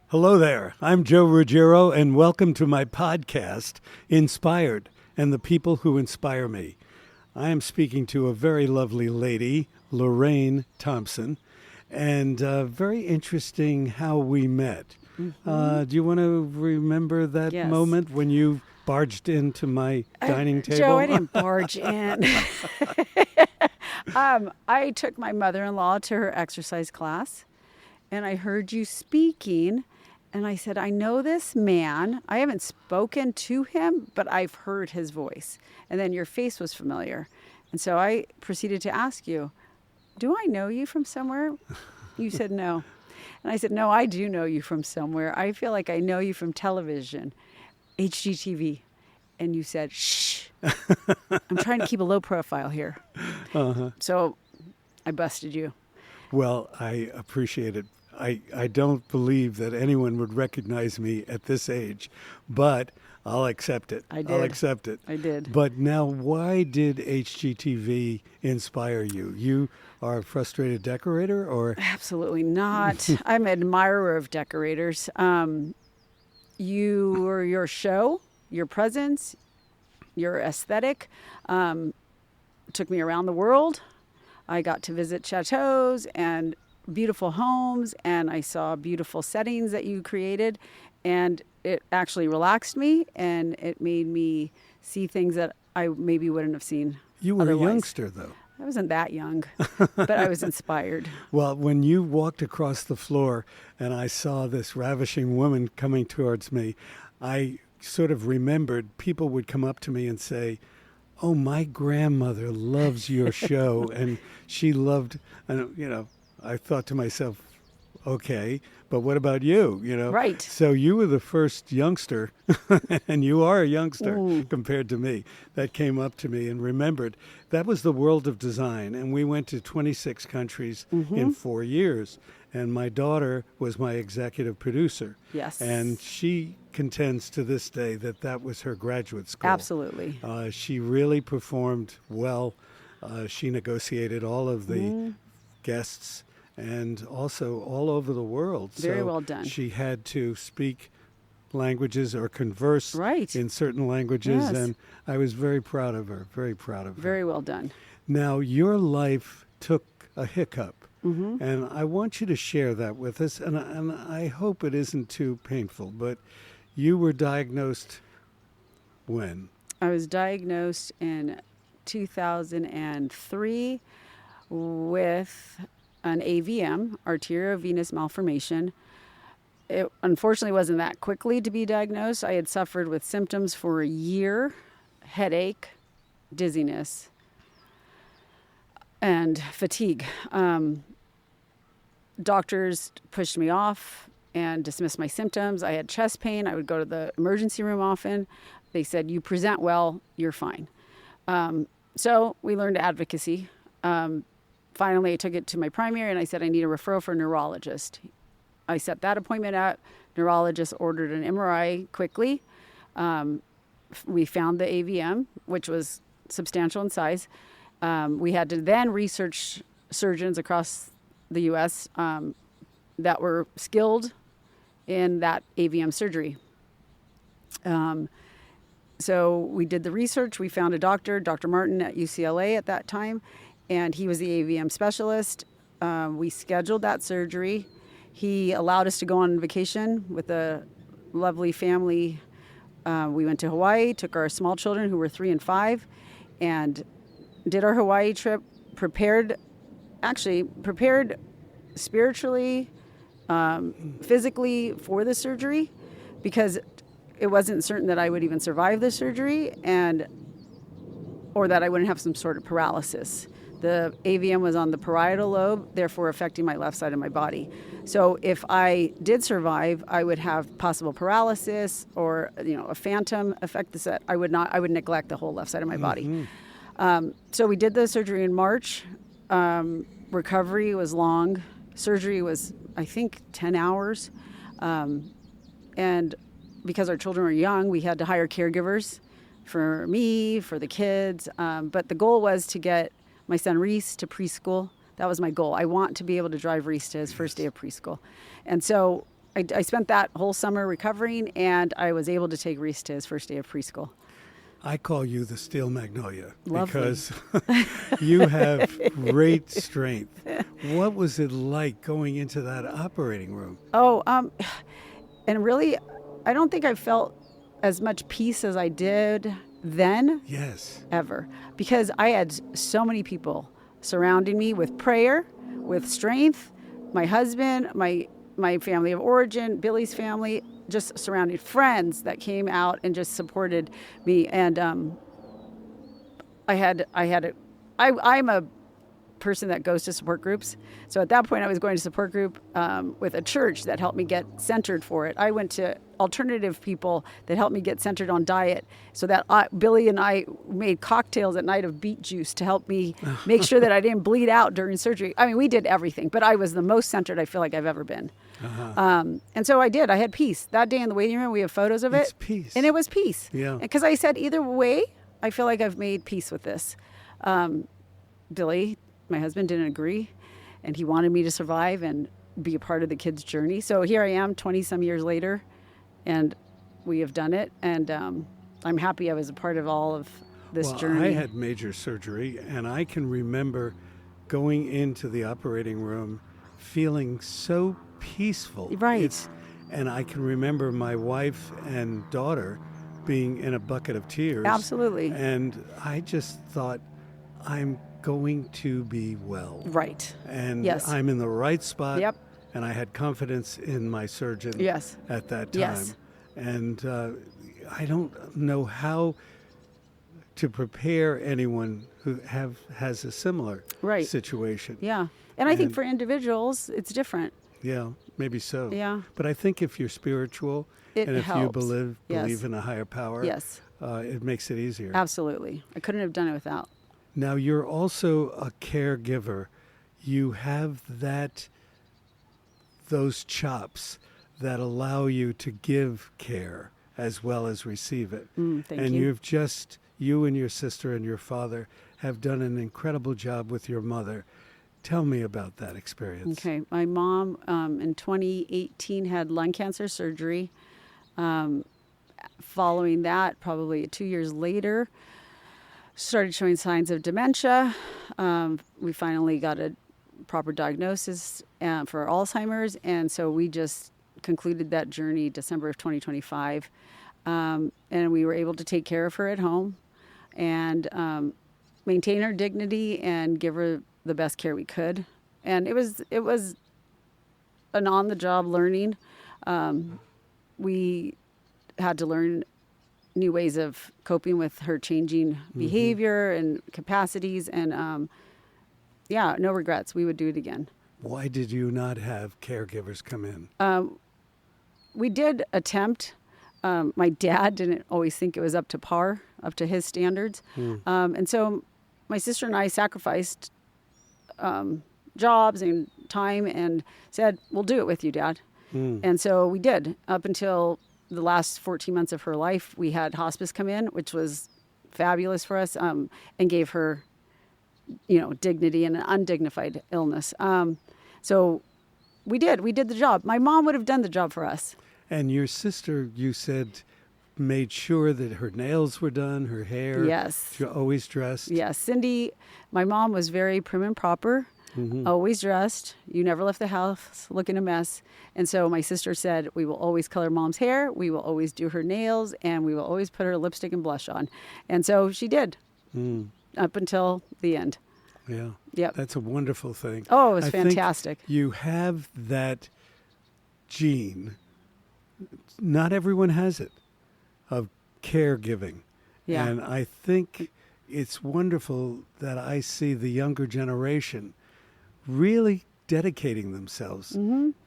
Hello there. I'm Joe Ruggiero, and welcome to my podcast, Inspired, and the People Who Inspire Me. I am speaking to a very lovely lady, Lorraine Thompson, and very interesting how we met. Do you want to remember that Yes. moment when you barged into my dining table? Joe, I didn't barge in. I took my mother-in-law to her exercise class, and I heard you speaking, and I said, I know this man. I haven't spoken to him, but I've heard his voice. And then your face was familiar. And so I proceeded to ask you, do I know you from somewhere? You said no. And I said, no, I do know you from somewhere. I feel like I know you from television, HGTV. And you said, shh, I'm trying to keep a low profile here. So I busted you. Well, I appreciate it. I don't believe that anyone would recognize me at this age, but I'll accept it. I did. I'll accept it. I did. But now, why did HGTV inspire you? You are a frustrated decorator, or? Absolutely not. I'm an admirer of decorators. Your show, your presence, your aesthetic took me around the world. I got to visit chateaus and beautiful homes, and I saw beautiful settings that you created, and it actually relaxed me, and it made me see things that I maybe wouldn't have seen You were otherwise. a youngster, though. I wasn't that young, but I was inspired. Well, when you walked across the floor and I saw this ravishing woman coming towards me, I sort of remembered people would come up to me and say, oh, my grandmother loves your show, and she loved, and I thought to myself, okay, but what about you? Right. So you were the first youngster, and you are a youngster compared to me, that came up to me and remembered. That was the world of design, and we went to 26 countries in 4 years, and my daughter was my executive producer. Yes. And she contends to this day that that was her graduate school. Absolutely. She really performed well. She negotiated all of the guests, and also all over the world. Very So well done. She had to speak languages or converse Right. in certain languages, Yes. and I was very proud of her, very proud of her. Very well done. Now, your life took a hiccup, and I want you to share that with us, and I hope it isn't too painful, but you were diagnosed when? I was diagnosed in 2003 with an AVM, Arteriovenous Malformation. It unfortunately wasn't that quickly to be diagnosed. I had suffered with symptoms for a year, headache, dizziness, and fatigue. Doctors pushed me off and dismissed my symptoms. I had chest pain. I would go to the emergency room often. They said, you present well, you're fine. So we learned advocacy. Finally, I took it to my primary and I said, I need a referral for a neurologist. I set that appointment up. Neurologist ordered an MRI quickly. We found the AVM, which was substantial in size. We had to then research surgeons across the U.S. That were skilled in that AVM surgery. So we did the research. We found a doctor, Dr. Martin at UCLA at that time, and he was the AVM specialist. We scheduled that surgery. He allowed us to go on vacation with a lovely family. We went to Hawaii, took our small children who were 3 and 5, and did our Hawaii trip, prepared spiritually, physically for the surgery, because it wasn't certain that I would even survive the surgery or that I wouldn't have some sort of paralysis. The AVM was on the parietal lobe, therefore affecting my left side of my body. So if I did survive, I would have possible paralysis or a phantom effect. That I would neglect the whole left side of my body. So we did the surgery in March. Recovery was long. Surgery was, I think, 10 hours. And because our children were young, we had to hire caregivers for me, for the kids. But the goal was to get my son Reese to preschool. That was my goal. I want to be able to drive Reese to his first day of preschool. And so I spent that whole summer recovering, and I was able to take Reese to his first day of preschool. I call you the steel magnolia Lovely. because you have great strength. What was it like going into that operating room? Oh, and really, I don't think I felt as much peace as I did then Yes. ever, because I had so many people surrounding me with prayer, with strength. My husband, my family of origin, Billy's family, just surrounded, friends that came out and just supported me. And I'm a person that goes to support groups. So at that point, I was going to support group with a church that helped me get centered for it. I went to alternative people that helped me get centered on diet, so that Billy and I made cocktails at night of beet juice to help me make sure that I didn't bleed out during surgery. I mean, we did everything, but I was the most centered I feel like I've ever been. And so I did. I had peace. That day in the waiting room, we have photos of it. It's peace. And it was peace. Yeah. Because I said, either way, I feel like I've made peace with this. Billy, my husband, didn't agree, and he wanted me to survive and be a part of the kids' journey. So here I am 20 some years later, and we have done it. And I'm happy I was a part of all of this journey. I had major surgery, and I can remember going into the operating room feeling so peaceful. Right. And I can remember my wife and daughter being in a bucket of tears. Absolutely. And I just thought, I'm going to be well. Right. And Yes. I'm in the right spot. Yep. And I had confidence in my surgeon Yes. at that time. Yes. And I don't know how to prepare anyone who has a similar Right. situation. Yeah. And I think And- for individuals, it's different. Yeah, maybe so. Yeah. But I think if you're spiritual It and if you helps. believe Yes. in a higher power, Yes. it makes it easier. Absolutely. I couldn't have done it without. Now, you're also a caregiver. You have those chops that allow you to give care as well as receive it. Thank and you. you and your sister and your father have done an incredible job with your mother. Tell me about that experience. Okay. My mom in 2018 had lung cancer surgery. Following that, probably 2 years later, started showing signs of dementia. We finally got a proper diagnosis for Alzheimer's, and so we just concluded that journey December of 2025. And we were able to take care of her at home and maintain her dignity and give her the best care we could. And it was an on-the-job learning. We had to learn new ways of coping with her changing behavior and capacities. And no regrets. We would do it again. Why did you not have caregivers come in? We did attempt. My dad didn't always think it was up to par, up to his standards. And so my sister and I sacrificed jobs and time and said, we'll do it with you, Dad. And so we did. Up until the last 14 months of her life, we had hospice come in, which was fabulous for us, and gave her, dignity in an undignified illness. So we did the job. My mom would have done the job for us. And your sister, you said, made sure that her nails were done, her hair. Yes. Always dressed. Yes. Cindy, my mom was very prim and proper, always dressed. You never left the house looking a mess. And so my sister said, we will always color Mom's hair, we will always do her nails, and we will always put her lipstick and blush on. And so she did, up until the end. Yeah. Yep. That's a wonderful thing. Oh, it was I think fantastic. you have that gene. Not everyone has it, of caregiving. Yeah. And I think it's wonderful that I see the younger generation really dedicating themselves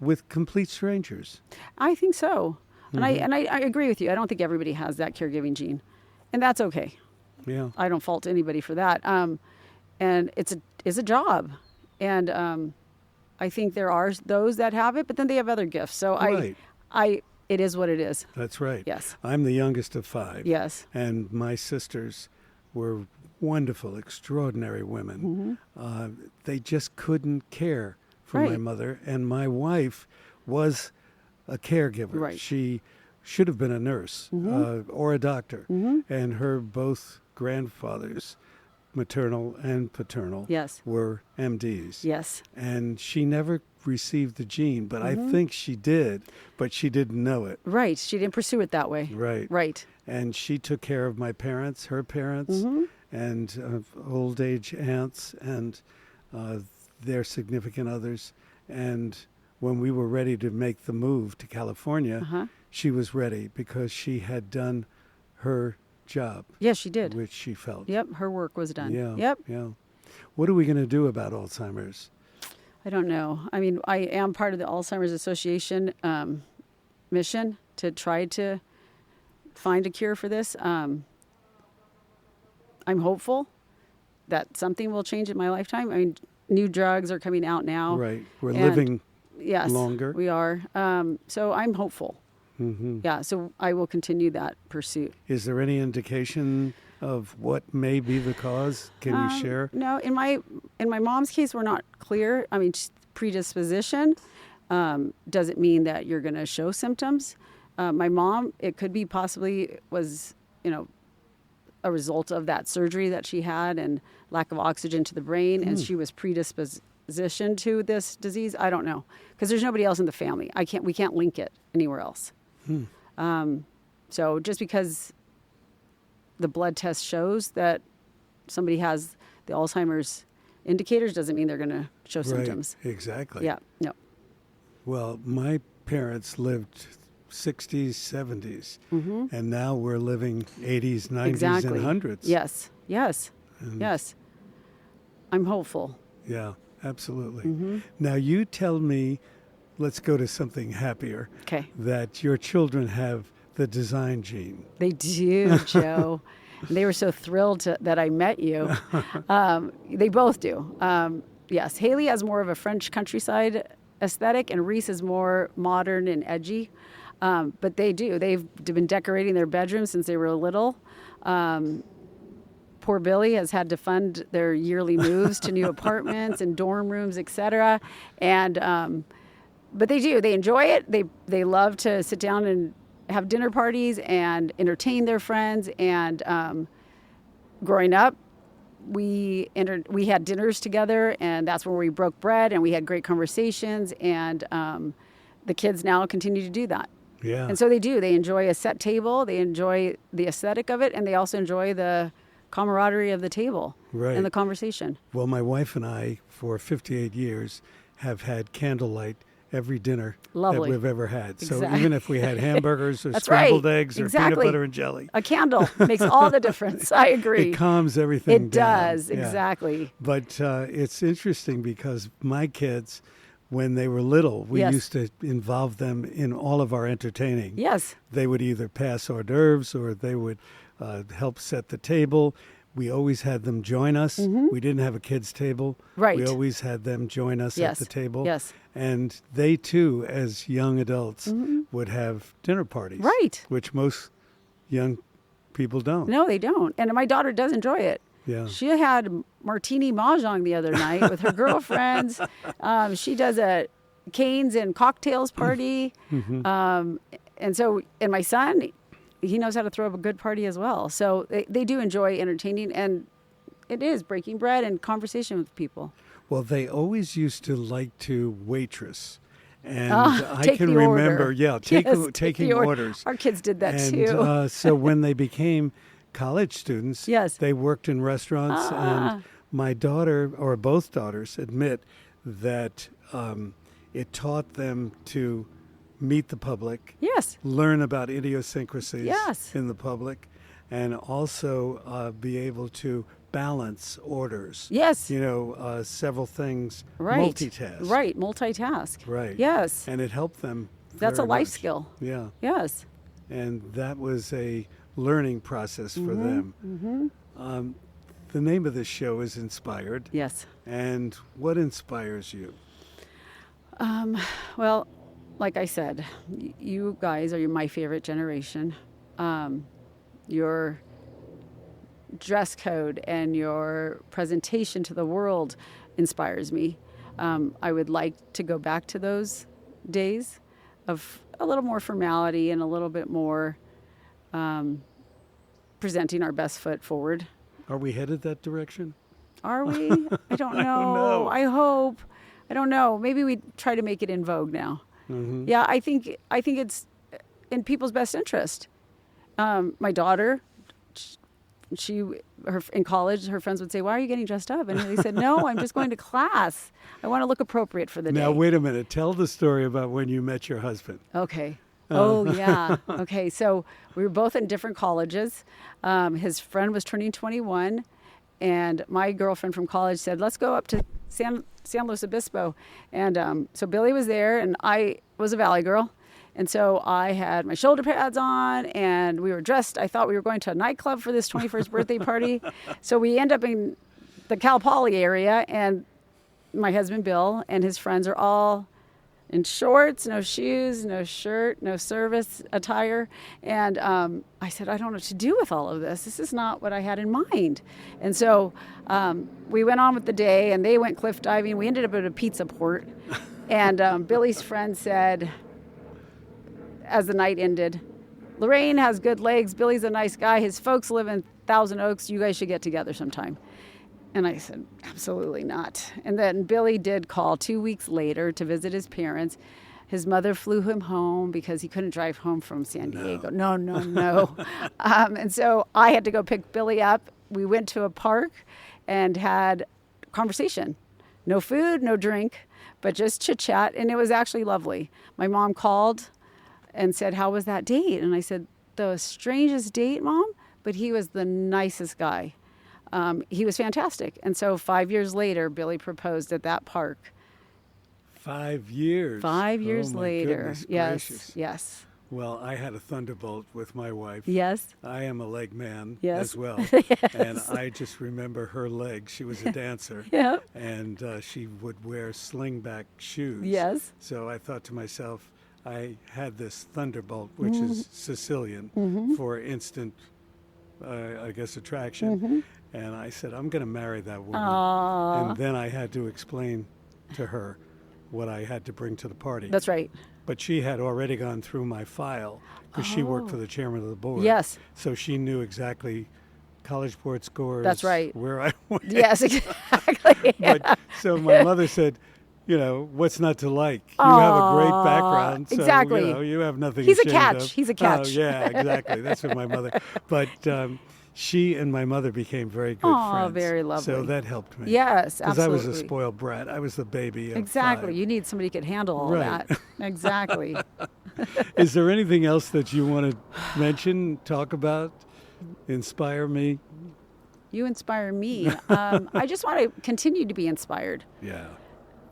with complete strangers. I think so. And I agree with you. I don't think everybody has that caregiving gene. And that's okay. Yeah. I don't fault anybody for that. And it's a job. And I think there are those that have it, but then they have other gifts. So Right. it is what it is. That's right. Yes. I'm the youngest of 5. Yes. And my sisters were wonderful, extraordinary women. They just couldn't care for my Right. mother. And my wife was a caregiver. Right. She should have been a nurse or a doctor. And her both grandfathers, maternal and paternal, Yes. were MDs. Yes. And she never received the gene, but I think she did, but she didn't know it. Right. She didn't pursue it that way. Right. Right. And she took care of my parents, her parents, and old age aunts and their significant others. And when we were ready to make the move to California, she was ready because she had done her job. Yes, she did. Which she felt. Yep. Her work was done. Yeah. Yep. Yeah. What are we going to do about Alzheimer's? I don't know. I mean, I am part of the Alzheimer's Association mission to try to find a cure for this. I'm hopeful that something will change in my lifetime. I mean, new drugs are coming out now. Right. We're and living yes, longer. We are. So I'm hopeful. Yeah. So I will continue that pursuit. Is there any indication of what may be the cause? Can you share? No, in my mom's case, we're not clear. I mean, predisposition doesn't mean that you're going to show symptoms. My mom, it could be possibly was, a result of that surgery that she had and lack of oxygen to the brain, and she was predispositioned to this disease. I don't know, because there's nobody else in the family. We can't link it anywhere else. So just because the blood test shows that somebody has the Alzheimer's indicators doesn't mean they're going to show symptoms. Exactly. Yeah. No. Well, my parents lived 60s, 70s, and now we're living 80s, 90s, Exactly. and 100s. Yes. Yes. And Yes. I'm hopeful. Yeah, absolutely. Now you tell me, let's go to something happier, Okay. that your children have the design gene. They do, Joe. They were so thrilled that I met you. They both do. Yes, Haley has more of a French countryside aesthetic, and Reese is more modern and edgy. But they do. They've been decorating their bedrooms since they were little. Poor Billy has had to fund their yearly moves to new apartments and dorm rooms, etc. And but they do. They enjoy it. They love to sit down and have dinner parties and entertain their friends. And growing up, we had dinners together, and that's where we broke bread and we had great conversations. And the kids now continue to do that. Yeah. And so they do. They enjoy a set table. They enjoy the aesthetic of it, and they also enjoy the camaraderie of the table and the conversation. Well, my wife and I, for 58 years, have had candlelight every dinner that we've ever had. So even if we had hamburgers or scrambled eggs or peanut butter and jelly. A candle makes all the difference. I agree. It calms everything It down. does, Yeah. exactly. But it's interesting because my kids, when they were little, we used to involve them in all of our entertaining. Yes. They would either pass hors d'oeuvres or they would help set the table. We always had them join us. We didn't have a kids' table. Right. We always had them join us at the table. Yes. And they, too, as young adults, would have dinner parties. Right. Which most young people don't. No, they don't. And my daughter does enjoy it. Yeah. She had martini mahjong the other night with her girlfriends. She does a canes and cocktails party. And my son, he knows how to throw up a good party as well. So they do enjoy entertaining, and it is breaking bread and conversation with people. Well, they always used to like to waitress. And Take I can the remember, order. taking orders. Our kids did that and, too. So when they became college students, they worked in restaurants. And my daughter, or both daughters, admit that it taught them to meet the public, learn about idiosyncrasies in the public, and also be able to balance orders. Yes. Several things, Right. multitask. Right, multitask. Right. Yes. And it helped them That's a very life much. skill. Yeah. Yes. And that was a learning process for them. The name of this show is Inspired. Yes. And what inspires you? Well, like I said, you guys are my favorite generation. Your dress code and your presentation to the world inspires me. I would like to go back to those days of a little more formality and a little bit more presenting our best foot forward. Are we headed that direction? Are we? I don't know. know. I hope. I don't know. Maybe we try to make it in vogue now. Mm-hmm. Yeah, I think it's in people's best interest. My daughter, in college, her friends would say, "Why are you getting dressed up?" And they said, "No, I'm just going to class. I want to look appropriate for the day." Now, wait a minute. Tell the story about when you met your husband. Okay. Oh, yeah. Okay. So we were both in different colleges. His friend was turning 21, and my girlfriend from college said, "Let's go up to San Luis Obispo." And so Billy was there, and I was a Valley girl. And so I had my shoulder pads on, and we were dressed. I thought we were going to a nightclub for this 21st birthday party. So we end up in the Cal Poly area, and my husband Bill and his friends are all in shorts, no shoes, no shirt, no service attire. And I said, I don't know what to do with all of this. This is not what I had in mind. And so we went on with the day, and they went cliff diving. We ended up at a pizza port. And Billy's friend said, as the night ended, "Lorraine has good legs. Billy's a nice guy. His folks live in Thousand Oaks. You guys should get together sometime." And I said, "Absolutely not." And then Billy did call 2 weeks later to visit his parents. His mother flew him home because he couldn't drive home from San Diego. No. And so I had to go pick Billy up. We went to a park and had conversation. No food, no drink, but just chit chat. And it was actually lovely. My mom called and said, "How was that date?" And I said, "The strangest date, Mom, but he was the nicest guy." He was fantastic. And so 5 years later, Billy proposed at that park. 5 years. 5 years Oh, my later. goodness Yes. gracious. Yes. Well, I had a thunderbolt with my wife. Yes. I am a leg man Yes. as well. Yes. And I just remember her legs. She was a dancer. Yeah. And she would wear slingback shoes. Yes. So I thought to myself, I had this thunderbolt, which is Sicilian for instant, I guess, attraction. And I said, I'm going to marry that woman. Aww. And then I had to explain to her what I had to bring to the party. That's right. But she had already gone through my file because she worked for the chairman of the board. Yes. So she knew exactly college board scores. That's right. Where I went. Yes, exactly. But so my mother said, what's not to like? You have a great background. So, exactly. You have nothing He's a ashamed catch. of. He's a catch. Oh, yeah, exactly. That's what my mother. But she and my mother became very good friends. Very lovely. So that helped me. Yes, Because absolutely. I was a spoiled brat. I was the baby of Exactly. 5. You need somebody who could handle all Right. that. Exactly. Is there anything else that you want to mention, talk about, inspire me? You inspire me. I just want to continue to be inspired. Yeah.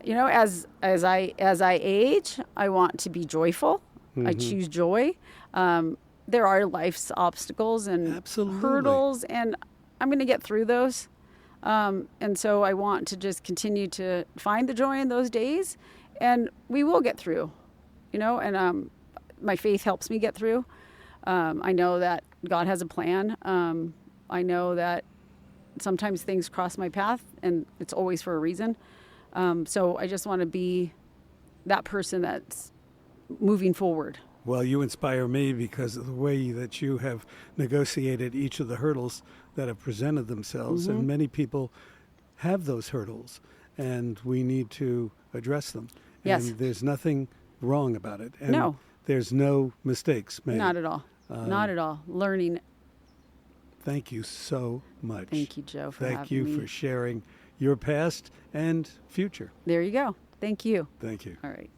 As I age, I want to be joyful. I choose joy. There are life's obstacles and Absolutely. hurdles, and I'm going to get through those. And so I want to just continue to find the joy in those days, and we will get through. And my faith helps me get through. I know that God has a plan. I know that sometimes things cross my path, and it's always for a reason. So I just want to be that person that's moving forward. Well, you inspire me because of the way that you have negotiated each of the hurdles that have presented themselves. And many people have those hurdles, and we need to address them. Yes. And there's nothing wrong about it. And No. there's no mistakes made. Not at all. Not at all. Learning. Thank you so much. Thank you, Joe, for Thank having you me. for sharing your past and future. There you go. Thank you. Thank you. All right.